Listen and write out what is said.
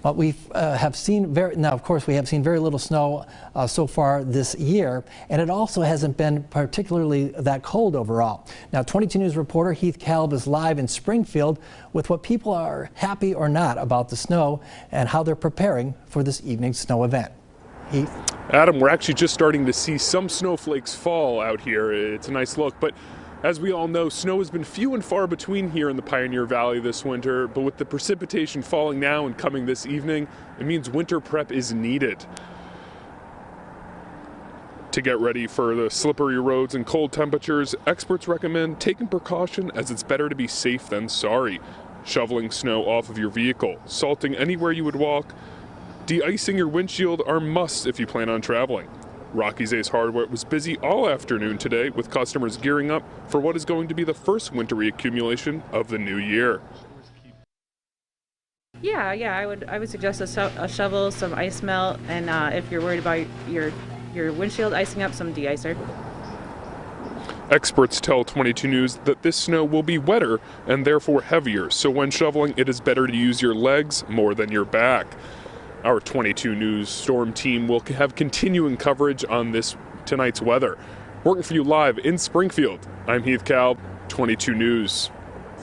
Well, we have seen of course, we have seen very little snow so far this year, and it also hasn't been particularly that cold overall. Now, 22 News reporter Heath Kalb is live in Springfield with what people are happy or not about the snow and how they're preparing for this evening's snow event. Heath? Adam, we're actually just starting to see some snowflakes fall out here. It's a nice look, but as we all know, snow has been few and far between here in the Pioneer Valley this winter, but with the precipitation falling now and coming this evening, it means winter prep is needed. To get ready for the slippery roads and cold temperatures, experts recommend taking precaution, as it's better to be safe than sorry. Shoveling snow off of your vehicle, salting anywhere you would walk, de-icing your windshield are musts if you plan on traveling. Rocky's Ace Hardware was busy all afternoon today with customers gearing up for what is going to be the first wintry accumulation of the new year. Yeah, I would suggest a shovel, some ice melt, and if you're worried about your windshield icing up, some de-icer. Experts tell 22 News that this snow will be wetter and therefore heavier, so when shoveling it is better to use your legs more than your back. Our 22 News storm team will have continuing coverage on tonight's weather. Working for you live in Springfield, I'm Heath Kalb, 22 News.